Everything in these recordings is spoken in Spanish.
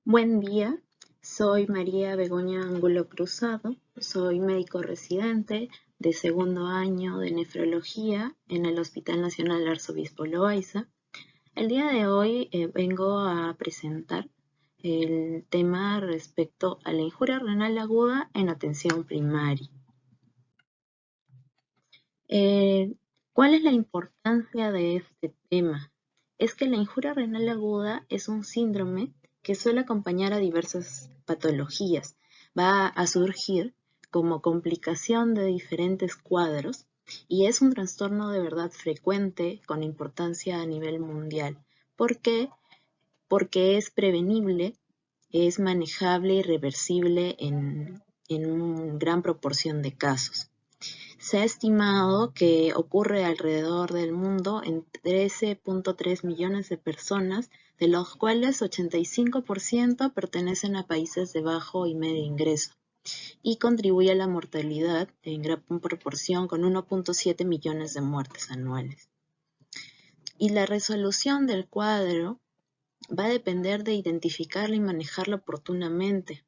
Buen día, soy María Begoña Angulo Cruzado, soy médico residente de segundo año de nefrología en el Hospital Nacional Arzobispo Loaiza. El día de hoy vengo a presentar el tema respecto a la injuria renal aguda en atención primaria. ¿Cuál es la importancia de este tema? Es que la injuria renal aguda es un síndrome que suele acompañar a diversas patologías. Va a surgir como complicación de diferentes cuadros y es un trastorno de verdad frecuente con importancia a nivel mundial. ¿Por qué? Porque es prevenible, es manejable y reversible en una gran proporción de casos. Se ha estimado que ocurre alrededor del mundo en 13.3 millones de personas, de los cuales 85% pertenecen a países de bajo y medio ingreso, y contribuye a la mortalidad en gran proporción con 1.7 millones de muertes anuales. Y la resolución del cuadro va a depender de identificarlo y manejarlo oportunamente.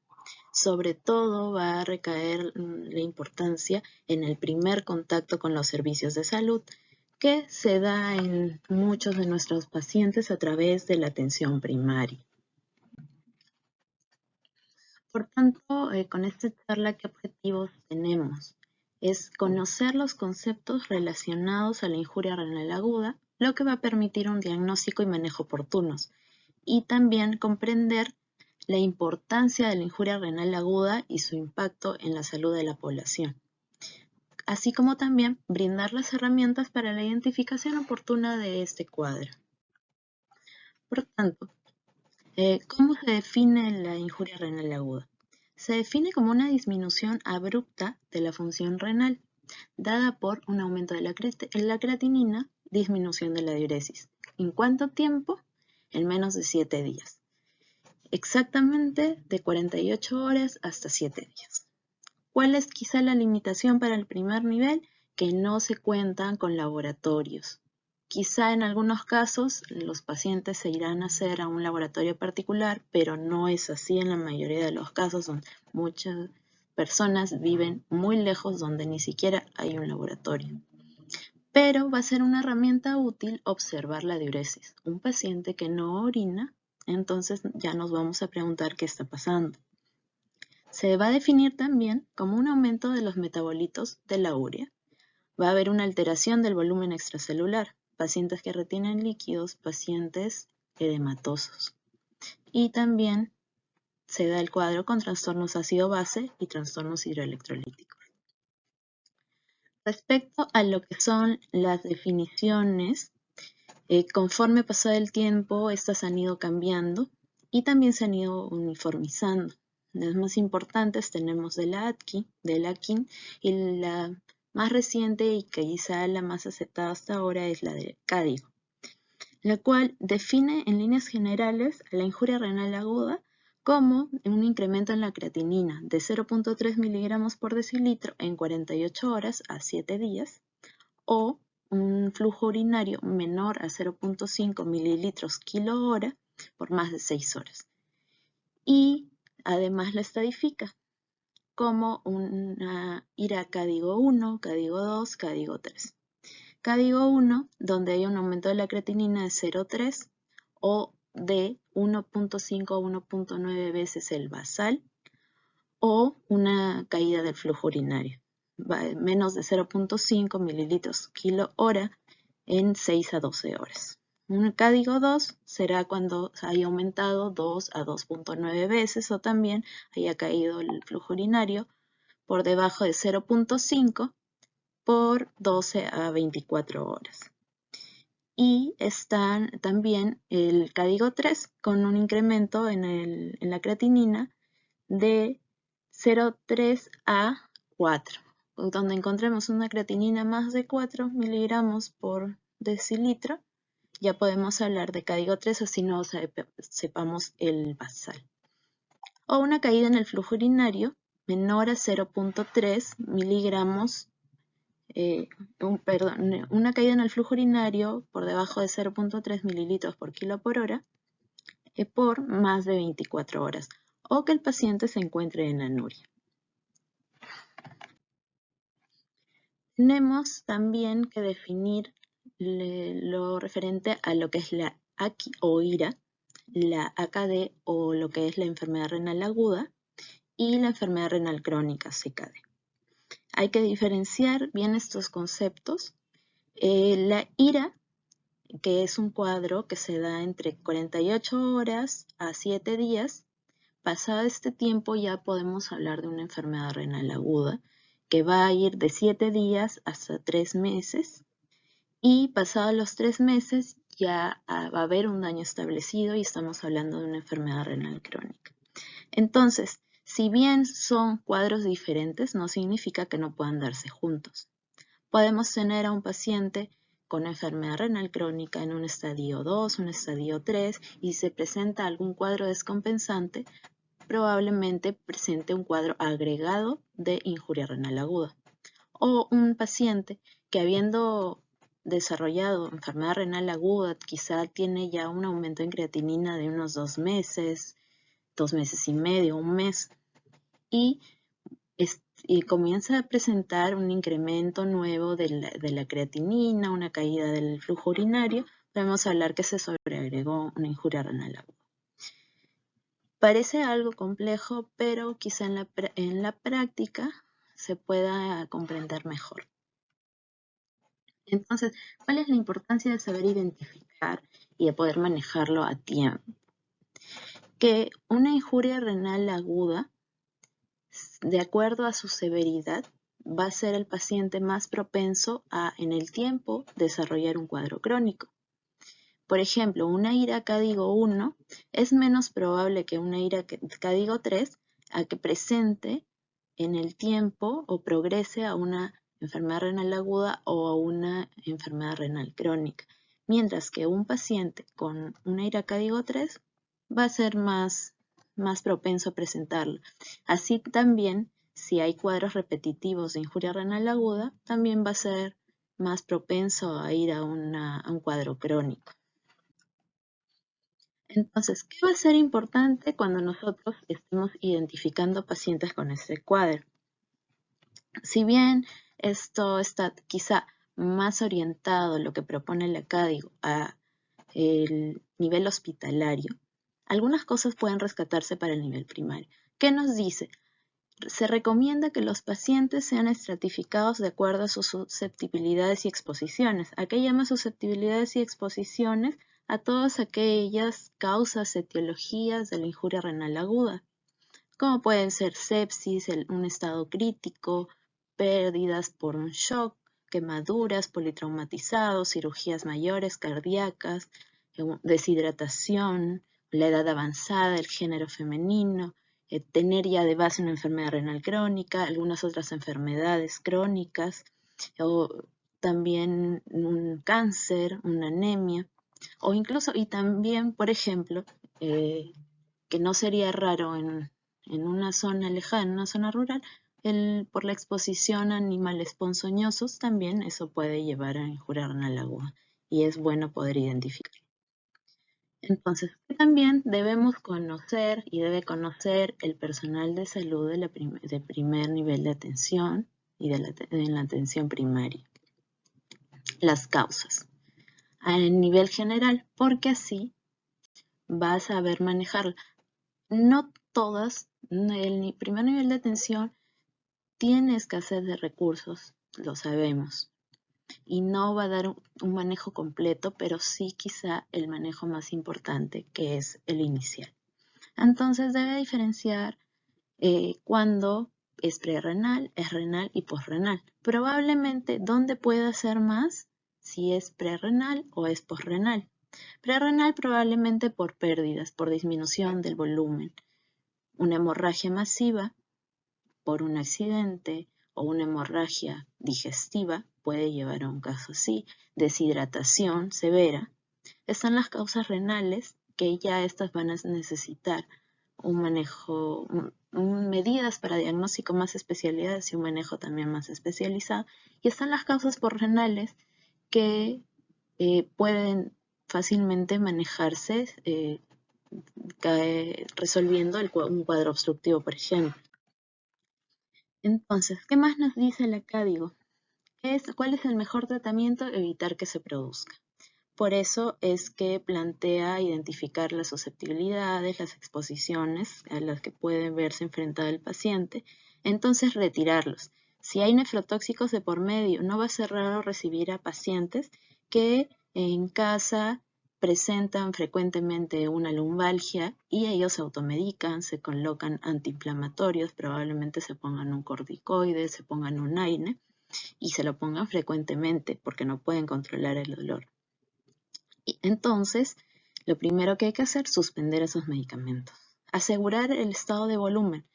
Sobre todo va a recaer la importancia en el primer contacto con los servicios de salud, que se da en muchos de nuestros pacientes a través de la atención primaria. Por tanto, con esta charla, ¿qué objetivos tenemos? Es conocer los conceptos relacionados a la injuria renal aguda, lo que va a permitir un diagnóstico y manejo oportunos, y también comprender la importancia de la injuria renal aguda y su impacto en la salud de la población, así como también brindar las herramientas para la identificación oportuna de este cuadro. Por tanto, ¿cómo se define la injuria renal aguda? Se define como una disminución abrupta de la función renal, dada por un aumento de la creatinina, disminución de la diuresis. ¿En cuánto tiempo? En menos de 7 días. Exactamente de 48 horas hasta 7 días. ¿Cuál es quizá la limitación para el primer nivel? Que no se cuentan con laboratorios. Quizá en algunos casos los pacientes se irán a hacer a un laboratorio particular, pero no es así en la mayoría de los casos, donde muchas personas viven muy lejos donde ni siquiera hay un laboratorio. Pero va a ser una herramienta útil observar la diuresis. Un paciente que no orina, entonces ya nos vamos a preguntar qué está pasando. Se va a definir también como un aumento de los metabolitos de la urea. Va a haber una alteración del volumen extracelular, pacientes que retienen líquidos, pacientes edematosos. Y también se da el cuadro con trastornos ácido-base y trastornos hidroelectrolíticos. Respecto a lo que son las definiciones, conforme pasado el tiempo, estas han ido cambiando y también se han ido uniformizando. Las más importantes tenemos de la ACKIN, y la más reciente y quizá la más aceptada hasta ahora es la del CADIGO, la cual define en líneas generales a la injuria renal aguda como un incremento en la creatinina de 0.3 miligramos por decilitro en 48 horas a 7 días, o un flujo urinario menor a 0.5 mililitros kilo hora por más de 6 horas. Y además la estadifica como una IRA CADIGO 1, CADIGO 2, CADIGO 3. CADIGO 1, donde hay un aumento de la creatinina de 0.3 o de 1.5 a 1.9 veces el basal, o una caída del flujo urinario, menos de 0.5 mililitros kilo hora en 6 a 12 horas. Un CADIGO 2 será cuando haya aumentado 2 a 2.9 veces o también haya caído el flujo urinario por debajo de 0.5 por 12 a 24 horas. Y están también el CADIGO 3 con un incremento en la creatinina de 0.3 a 4, donde encontremos una creatinina más de 4 miligramos por decilitro, ya podemos hablar de CADIGO 3 o si no sepamos el basal. O una caída en el flujo urinario menor a 0.3 miligramos, una caída en el flujo urinario por debajo de 0.3 mililitros por kilo por hora por más de 24 horas o que el paciente se encuentre en anuria. Tenemos también que definir lo referente a lo que es la AKI o IRA, la AKD o lo que es la enfermedad renal aguda y la enfermedad renal crónica, CKD. Hay que diferenciar bien estos conceptos. La IRA, que es un cuadro que se da entre 48 horas a 7 días, pasado este tiempo ya podemos hablar de una enfermedad renal aguda, que va a ir de 7 días hasta 3 meses, y pasados los 3 meses ya va a haber un daño establecido y estamos hablando de una enfermedad renal crónica. Entonces, si bien son cuadros diferentes, no significa que no puedan darse juntos. Podemos tener a un paciente con enfermedad renal crónica en un estadio 2, un estadio 3, y si se presenta algún cuadro descompensante, probablemente presente un cuadro agregado de injuria renal aguda. O un paciente que habiendo desarrollado enfermedad renal aguda, quizá tiene ya un aumento en creatinina de unos 2 meses y medio, un mes, y comienza a presentar un incremento nuevo de la creatinina, una caída del flujo urinario, podemos hablar que se sobreagregó una injuria renal aguda. Parece algo complejo, pero quizá en la práctica se pueda comprender mejor. Entonces, ¿cuál es la importancia de saber identificar y de poder manejarlo a tiempo? Que una injuria renal aguda, de acuerdo a su severidad, va a ser el paciente más propenso a, en el tiempo, desarrollar un cuadro crónico. Por ejemplo, una IRA CADIGO 1 es menos probable que una IRA CADIGO 3 a que presente en el tiempo o progrese a una enfermedad renal aguda o a una enfermedad renal crónica, mientras que un paciente con una IRA CADIGO 3 va a ser más propenso a presentarlo. Así también, si hay cuadros repetitivos de injuria renal aguda, también va a ser más propenso a ir a un cuadro crónico. Entonces, ¿qué va a ser importante cuando nosotros estemos identificando pacientes con este cuadro? Si bien esto está quizá más orientado, lo que propone la CADIGO, a el nivel hospitalario, algunas cosas pueden rescatarse para el nivel primario. ¿Qué nos dice? Se recomienda que los pacientes sean estratificados de acuerdo a sus susceptibilidades y exposiciones. ¿A qué llama susceptibilidades y exposiciones? A todas aquellas causas, etiologías de la injuria renal aguda, como pueden ser sepsis, un estado crítico, pérdidas por un shock, quemaduras, politraumatizados, cirugías mayores, cardíacas, deshidratación, la edad avanzada, el género femenino, tener ya de base una enfermedad renal crónica, algunas otras enfermedades crónicas, o también un cáncer, una anemia, o incluso, y también, por ejemplo, que no sería raro en una zona lejana, en una zona rural, por la exposición a animales ponzoñosos, también eso puede llevar a injuria renal aguda y es bueno poder identificarlo. Entonces, también debemos conocer y debe conocer el personal de salud de primer nivel de atención y de la atención primaria. Las causas a nivel general, porque así vas a saber manejarlo. No todas, el primer nivel de atención tiene escasez de recursos, lo sabemos, y no va a dar un manejo completo, pero sí quizá el manejo más importante, que es el inicial. Entonces debe diferenciar cuando es prerrenal, es renal y posrenal. Probablemente dónde puede hacer más, si es prerrenal o es posrenal. Prerrenal probablemente por pérdidas, por disminución del volumen, una hemorragia masiva por un accidente o una hemorragia digestiva puede llevar a un caso así, deshidratación severa. Están las causas renales, que ya estas van a necesitar un manejo, medidas para diagnóstico más especializadas y un manejo también más especializado. Y están las causas porrenales que pueden fácilmente manejarse resolviendo un cuadro obstructivo, por ejemplo. Entonces, ¿qué más nos dice el acádigo? ¿Cuál es el mejor tratamiento? Evitar que se produzca. Por eso es que plantea identificar las susceptibilidades, las exposiciones a las que puede verse enfrentado el paciente, entonces retirarlos. Si hay nefrotóxicos de por medio, no va a ser raro recibir a pacientes que en casa presentan frecuentemente una lumbalgia y ellos se automedican, se colocan antiinflamatorios, probablemente se pongan un corticoide, se pongan un AINE y se lo pongan frecuentemente porque no pueden controlar el dolor. Y entonces, lo primero que hay que hacer es suspender esos medicamentos. Asegurar el estado de volumen.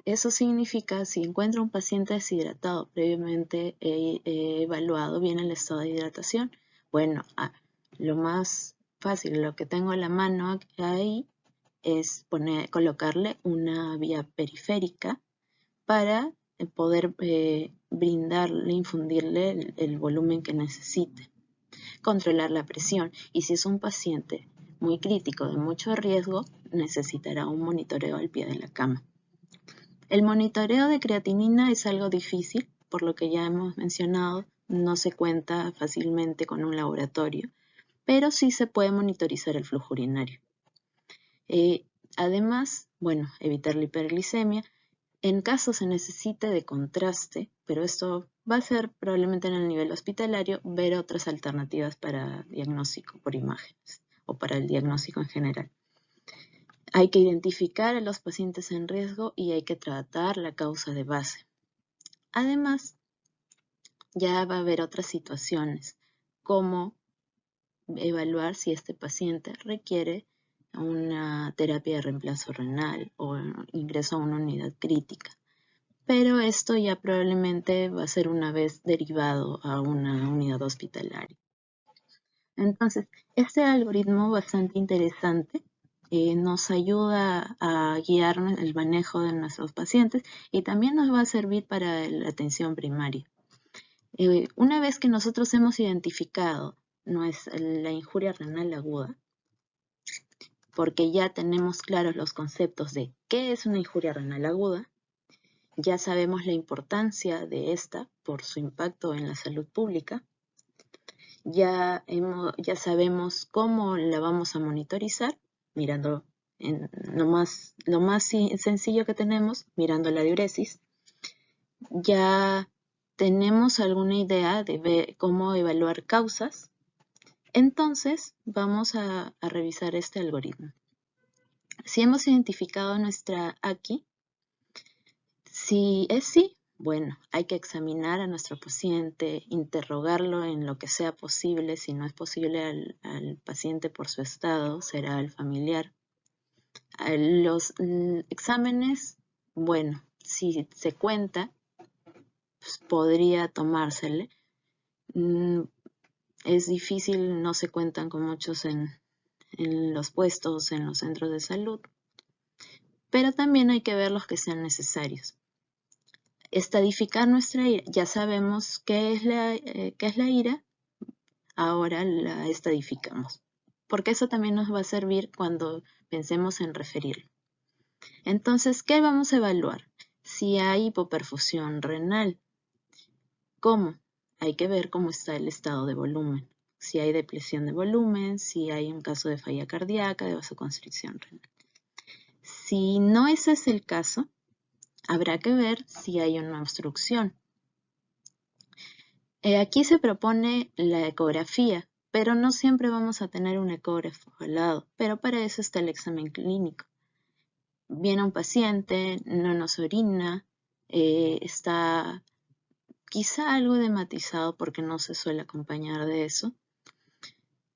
Eso significa, si encuentro un paciente deshidratado, previamente he evaluado bien el estado de hidratación. Bueno, lo más fácil, lo que tengo a la mano ahí, es colocarle una vía periférica para poder brindarle, infundirle el volumen que necesite. Controlar la presión, y si es un paciente muy crítico de mucho riesgo, necesitará un monitoreo al pie de la cama. El monitoreo de creatinina es algo difícil, por lo que ya hemos mencionado, no se cuenta fácilmente con un laboratorio, pero sí se puede monitorizar el flujo urinario. Además, bueno, evitar la hiperglicemia. En caso se necesite de contraste, pero esto va a ser probablemente en el nivel hospitalario, ver otras alternativas para diagnóstico por imágenes o para el diagnóstico en general. Hay que identificar a los pacientes en riesgo y hay que tratar la causa de base. Además, ya va a haber otras situaciones, como evaluar si este paciente requiere una terapia de reemplazo renal o ingreso a una unidad crítica. Pero esto ya probablemente va a ser una vez derivado a una unidad hospitalaria. Entonces, este algoritmo bastante interesante nos ayuda a guiar el manejo de nuestros pacientes y también nos va a servir para la atención primaria. Una vez que nosotros hemos identificado la injuria renal aguda, porque ya tenemos claros los conceptos de qué es una injuria renal aguda, ya sabemos la importancia de esta por su impacto en la salud pública, ya sabemos cómo la vamos a monitorizar, mirando lo más sencillo que tenemos, mirando la diuresis. Ya tenemos alguna idea de ver cómo evaluar causas. Entonces vamos a revisar este algoritmo. Si hemos identificado nuestra AKI, si es sí, bueno, hay que examinar a nuestro paciente, interrogarlo en lo que sea posible. Si no es posible al paciente por su estado, será al familiar. Los exámenes, bueno, si se cuenta, pues podría tomársele. Es difícil, no se cuentan con muchos en los puestos, en los centros de salud, pero también hay que ver los que sean necesarios. Estadificar nuestra ira. Ya sabemos qué es la ira, ahora la estadificamos, porque eso también nos va a servir cuando pensemos en referirlo. Entonces, ¿qué vamos a evaluar? Si hay hipoperfusión renal. ¿Cómo? Hay que ver cómo está el estado de volumen. Si hay depresión de volumen, si hay un caso de falla cardíaca, de vasoconstricción renal. Si no ese es el caso, habrá que ver si hay una obstrucción. Aquí se propone la ecografía, pero no siempre vamos a tener un ecógrafo al lado, pero para eso está el examen clínico. Viene un paciente, no nos orina, está quizá algo edematizado porque no se suele acompañar de eso,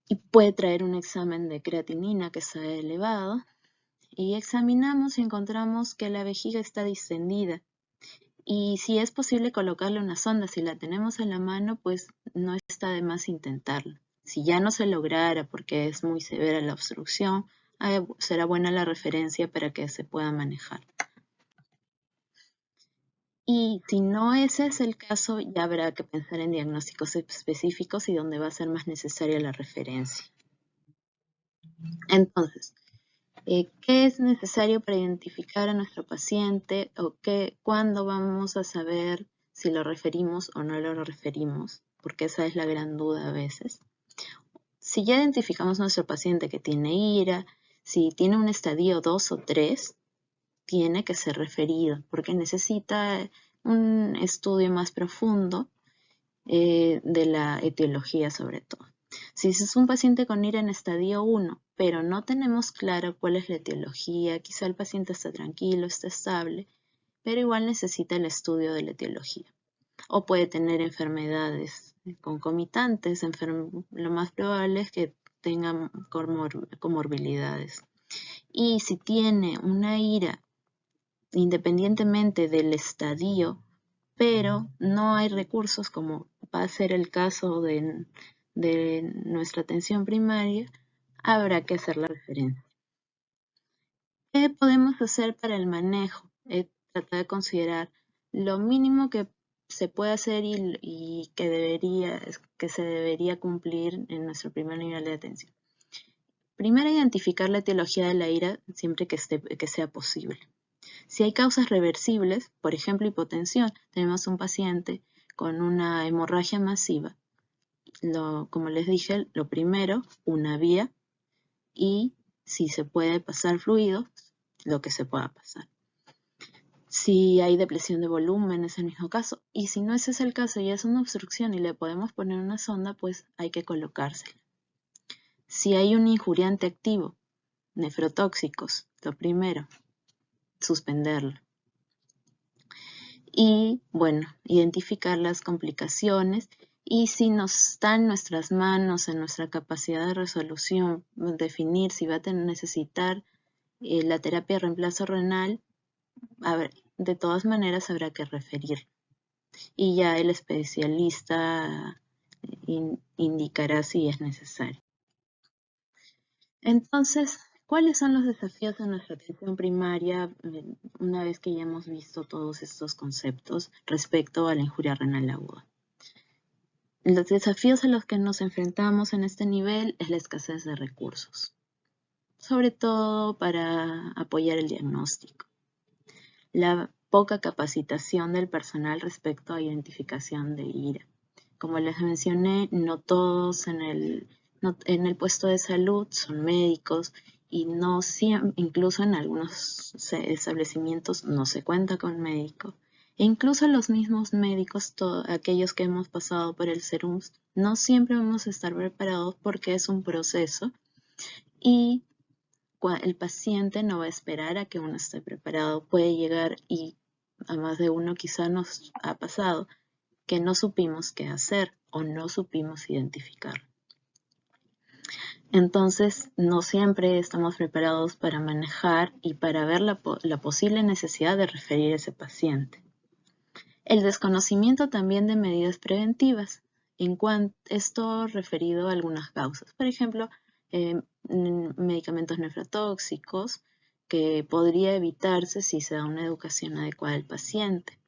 y puede traer un examen de creatinina que está elevado, y examinamos y encontramos que la vejiga está distendida. Y si es posible colocarle una sonda, si la tenemos en la mano, pues no está de más intentarlo. Si ya no se lograra porque es muy severa la obstrucción, será buena la referencia para que se pueda manejar. Y si no ese es el caso, ya habrá que pensar en diagnósticos específicos y donde va a ser más necesaria la referencia. Entonces, ¿Qué es necesario para identificar a nuestro paciente o cuándo vamos a saber si lo referimos o no lo referimos? Porque esa es la gran duda a veces. Si ya identificamos a nuestro paciente que tiene ira, si tiene un estadio 2 o 3, tiene que ser referido porque necesita un estudio más profundo de la etiología sobre todo. Si es un paciente con ira en estadio 1, pero no tenemos claro cuál es la etiología, quizá el paciente está tranquilo, está estable, pero igual necesita el estudio de la etiología. O puede tener enfermedades concomitantes, lo más probable es que tenga comorbilidades. Y si tiene una ira independientemente del estadio, pero no hay recursos como va a ser el caso de nuestra atención primaria, habrá que hacer la referencia. ¿Qué podemos hacer para el manejo? Tratar de considerar lo mínimo que se puede hacer y que se debería cumplir en nuestro primer nivel de atención. Primero, identificar la etiología de la ira siempre que sea posible. Si hay causas reversibles, por ejemplo hipotensión, tenemos un paciente con una hemorragia masiva. Como les dije, lo primero, una vía y si se puede pasar fluido, lo que se pueda pasar. Si hay depresión de volumen, es el mismo caso. Y si no ese es el caso y es una obstrucción y le podemos poner una sonda, pues hay que colocársela. Si hay un injuriante activo, nefrotóxicos, lo primero, suspenderlo. Y bueno, identificar las complicaciones y si nos está en nuestras manos, en nuestra capacidad de resolución, definir si va a necesitar la terapia de reemplazo renal, de todas maneras habrá que referir. Y ya el especialista indicará si es necesario. Entonces, ¿cuáles son los desafíos de nuestra atención primaria una vez que ya hemos visto todos estos conceptos respecto a la injuria renal aguda? Los desafíos a los que nos enfrentamos en este nivel es la escasez de recursos, sobre todo para apoyar el diagnóstico. La poca capacitación del personal respecto a identificación de ira. Como les mencioné, no todos en el puesto de salud son médicos y no siempre, incluso en algunos establecimientos no se cuenta con médico. E incluso los mismos médicos, aquellos que hemos pasado por el SERUMS, no siempre vamos a estar preparados porque es un proceso y el paciente no va a esperar a que uno esté preparado. Puede llegar y a más de uno quizá nos ha pasado que no supimos qué hacer o no supimos identificar. Entonces, no siempre estamos preparados para manejar y para ver la posible necesidad de referir a ese paciente. El desconocimiento también de medidas preventivas. Esto referido a algunas causas. Por ejemplo, medicamentos nefrotóxicos que podría evitarse si se da una educación adecuada al paciente.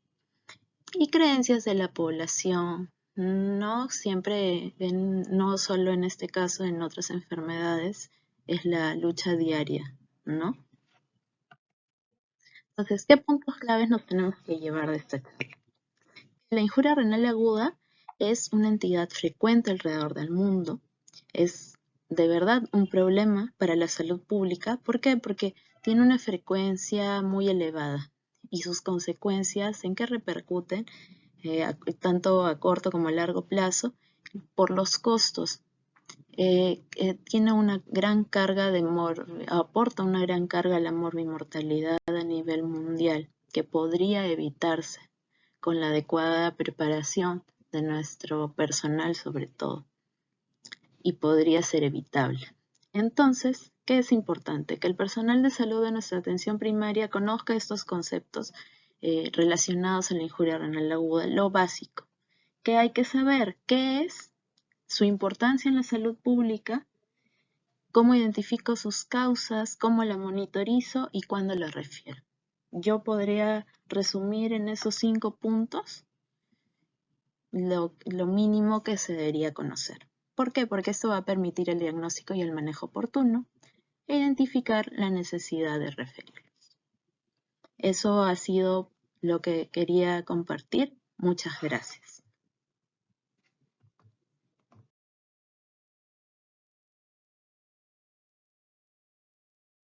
Y creencias de la población, no siempre, no solo en este caso, en otras enfermedades, es la lucha diaria, ¿no? Entonces, ¿qué puntos claves nos tenemos que llevar de esta charla? La injuria renal aguda es una entidad frecuente alrededor del mundo, es de verdad un problema para la salud pública. ¿Por qué? Porque tiene una frecuencia muy elevada y sus consecuencias en qué repercuten tanto a corto como a largo plazo por los costos. Tiene una gran carga aporta una gran carga a la morbimortalidad a nivel mundial que podría evitarse con la adecuada preparación de nuestro personal sobre todo y podría ser evitable. Entonces, ¿qué es importante? Que el personal de salud de nuestra atención primaria conozca estos conceptos relacionados a la injuria renal aguda, lo básico. ¿Qué hay que saber? ¿Qué es? Su importancia en la salud pública, cómo identifico sus causas, cómo la monitorizo y cuándo la refiero. Yo podría resumir en esos 5 puntos lo mínimo que se debería conocer. ¿Por qué? Porque esto va a permitir el diagnóstico y el manejo oportuno, e identificar la necesidad de referirlos. Eso ha sido lo que quería compartir. Muchas gracias.